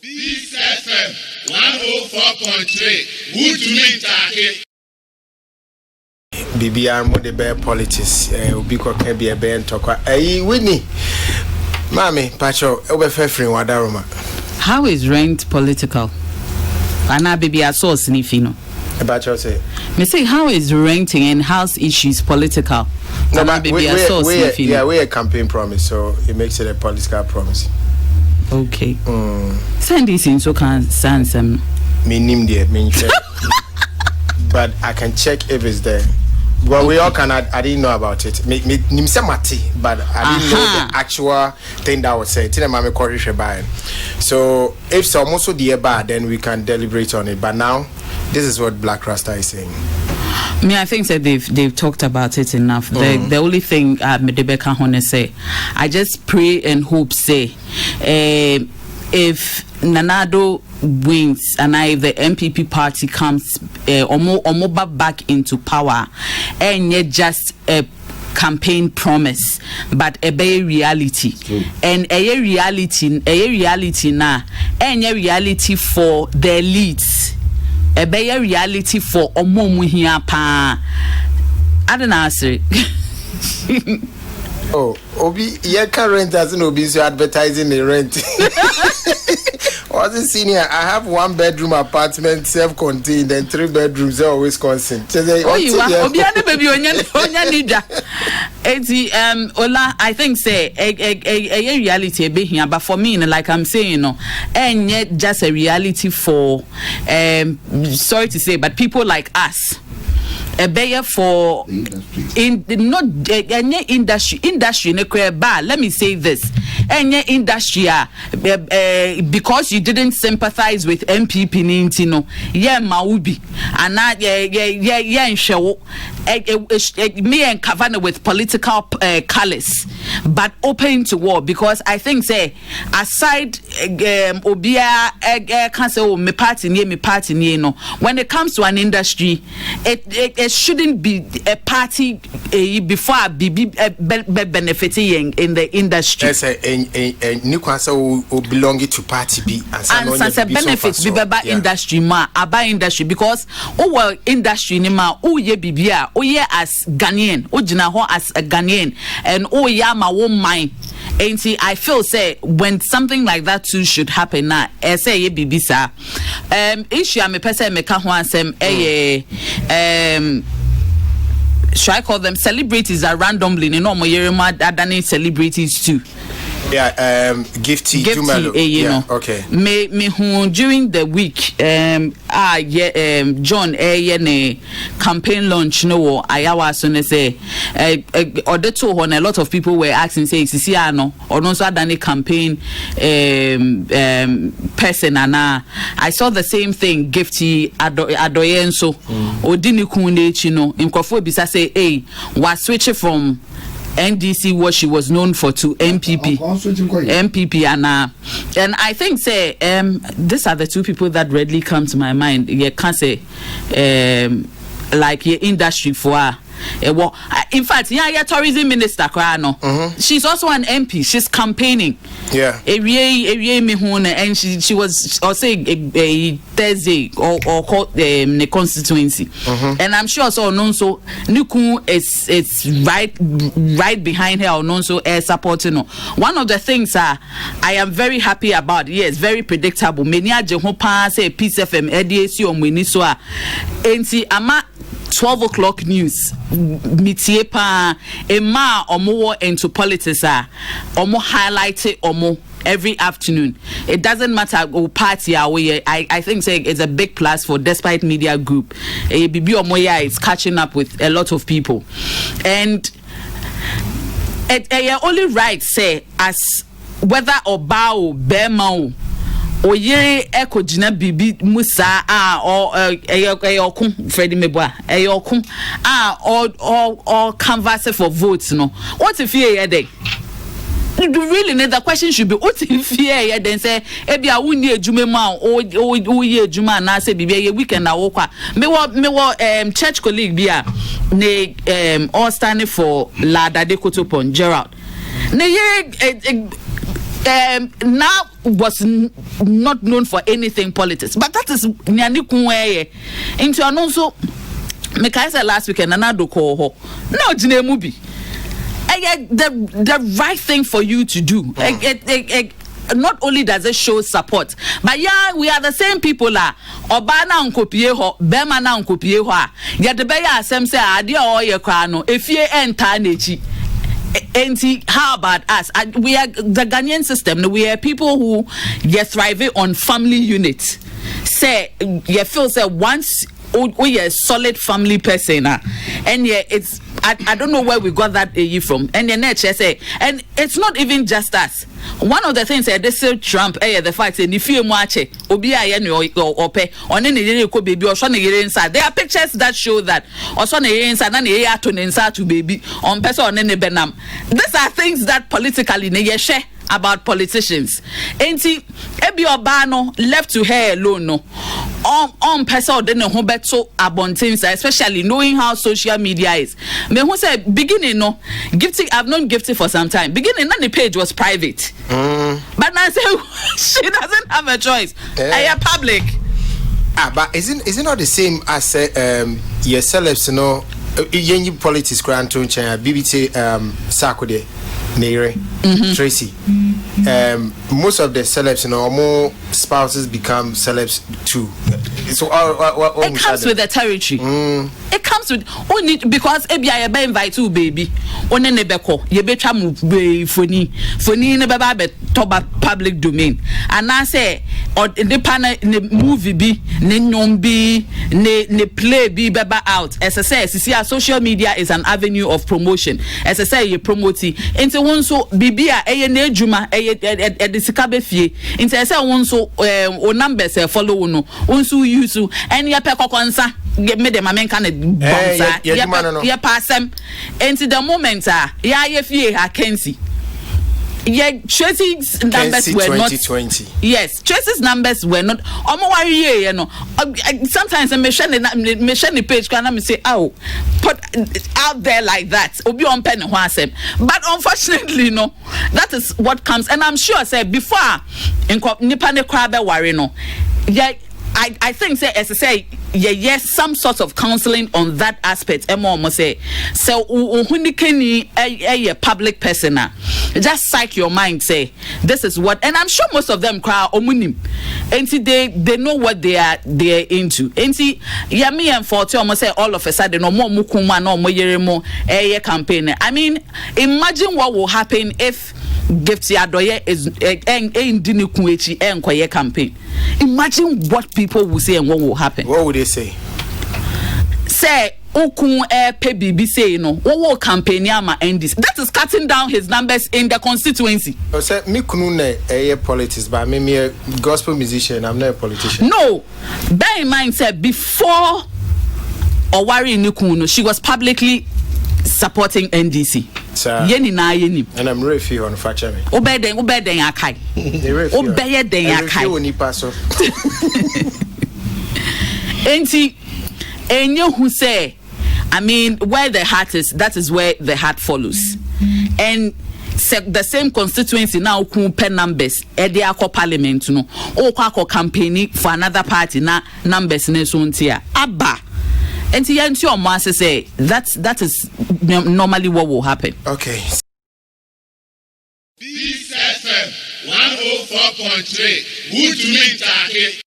Peace FM 104.3. Good to meet you. BBR mo de bear politics obi ko kan be bear ntokwa Whitney Mami Pacho obefefrin wadaroma. How is rent political? Ana BBR source ni fino. Pacho say me say how is renting and house issues political? Ana BBR source ni fino. Yeah, we a campaign promise, so it makes it a political promise. Okay. Send this in so can send some. Me name there, me check. But I can check if it's there. Well, okay. We all can. I didn't know about it. Me nimse mati, but I didn't know the actual thing that was said. Tina mame korishe by. So if some also the bad, then we can deliberate on it. But now, this is what Black Rasta is saying. Me, I think that they've talked about it enough. The only thing Medebeka Hone say, I just pray and hope say, if Nanado wins and if the MPP party comes or back into power, and yet just a campaign promise, but a bay reality, and a reality now, and a reality for the elites. A better reality for omomu here pa. I don't answer. Oh, Obi, your current doesn't Obi so advertising the rent. Was it senior? I have 1 bedroom apartment, self-contained, and 3 bedrooms. Always constant. Oh, you are Obi and baby on your Ola, I think say a reality be here, but for me, like I'm saying, you know, and yet just a reality for sorry to say, but people like us. A better for in not any industry in a bar. Let me say this: any industry, because you didn't sympathize with MPP Nintino, yeah, Maubi, and not yeah, show me and Kavana with political colors, but open to war. Because I think say aside Obia can't say me party near no. When it comes to an industry, it shouldn't be a party before be benefiting in the industry. Yes, a new council belonging to party B and such a benefit be about industry ma about industry because industry ni ma ye bibia as Ghanaian jina ho as a Ghanaian and ma wo mind. And see, I feel say when something like that too should happen now, say ye bibisa. Issue me person me ka ho asem should I call them celebrities are randomly no mo yerema adani celebrities too. Yeah, Gifty Dumelo. You know. Okay. Me who during the week John ne campaign launch no ayawa so ne say or the two a lot of people were asking say sisi ano or no so adani campaign person and I saw the same thing Gifty Adoyenso odini kunde chino nkofo bisa say hey was switching from NDC what she was known for to MPP and I think say these are the two people that readily come to my mind. You can't say like your industry for in fact, yeah, tourism minister she's also an MP. She's campaigning. Yeah. And she was saying a Thursday or called the constituency. And I'm sure so Nonso Nuku is right behind her or Nonso air supporting. One of the things I am very happy about, yes, very predictable. Menia Jehopa say Peace FM EDC or Miniswa. NC Ama 12 o'clock news mitie pa ema omo into politics omo highlight omo every afternoon. It doesn't matter who party I think say it's a big plus for Despite Media Group. Bibi omo is catching up with a lot of people and it only right say as whether or bow bema oye eko jina bibi musa or eyokun Freddie Meboa eyokun or canvass for votes no what if you dey really need the question should be what if you then say ebia wuni ejume ma o ye ejuma na say bibi ye weekend na wo kwa me wo church colleague bia ne all standing for Lada de Kotopon Gerald ne ye now was not known for anything politics, but that is nyani kunweye into an also Mekaisa last weekend another call ho no jine mubi the right thing for you to do. Not only does it show support, but yeah, we are the same people la obana unkopie ho bema na unkopie ho a yet the beya asem say ade o ye kwa no efie enta nechi. How about us? We are the Ghanaian system. We are people who thrive on family units. Say you feel say once we are a solid family person, and yeah, it's I don't know where we got that from. And the nature say, and it's not even just us. One of the things that this Trump, the fact that if you watch it, or pay on any baby or son inside, there are pictures that show that or son inside and inside to baby on person on any benam. These are things that politically they share about politicians. Ain't he? Ebi Obano left to her alone. No, on person then who bet so abundance, especially knowing how social media is. Me who say beginning no gifting. I've known gifting for some time. Beginning, then the page was private. But now say she doesn't have a choice. Yeah. Public. But isn't not the same as your celebs? You know, yenyi politics grant to BBT Sakode. Nere, Tracy. Most of the celebs, you know, more spouses become celebs too. So it comes with the territory. It comes with only because I be invite you, baby. One nebeko, you be tramu funny never be top public domain. And I say, or the panel movie be, ne nyom be, ne play be beba out. As I say, you see, our social media is an avenue of promotion. As I say, you promote it. Into one so bibia ne juma the sikabe fie. Into I say one so o numbers follow no. Unso use and ya pe kokonsa. Give me the mamen kind of bonsa. Ya pass them. Into the moment ya ye fie ha Kensi. Yeah, Tracy's numbers were 2020. Not. Yes, Tracy's numbers were not. You know. Sometimes I mention the page. Can I say, oh, put out there like that? Obi on pen but unfortunately, no. That is what comes, and I'm sure. Say before, in Nipane Krabe worry no. Yeah. I think say as I say yes some sort of counseling on that aspect must say so uhundikeni a public person just psych your mind say this is what, and I'm sure most of them cry omunim and they know what they're into and see yami and 40 almost say all of a sudden no more mukuma no more yeremo a campaign. I mean imagine what will happen if Gifts Adoye is a campaign. Imagine what people will say and what will happen. What would they say? Say Okun PBB say no. What will campaign yama end this? That is cutting down his numbers in the constituency. I said me kunune a politics, but I'm a gospel musician. I'm not a politician. No, bear in mind, say before Owari Nikuno, she was publicly supporting NDC. Yeni na yeni. And I'm refi on facha me. Obeden akai. Obeye den akai. Oni paso. Enti enyo who say, I mean, where the heart is, that is where the heart follows. And the same constituency now pen numbers ediako parliament no o kwa campaigning for another party na numbers ne so ntia aba. And to say that is normally what will happen. Okay. Peace FM 104.3. Good to meet you.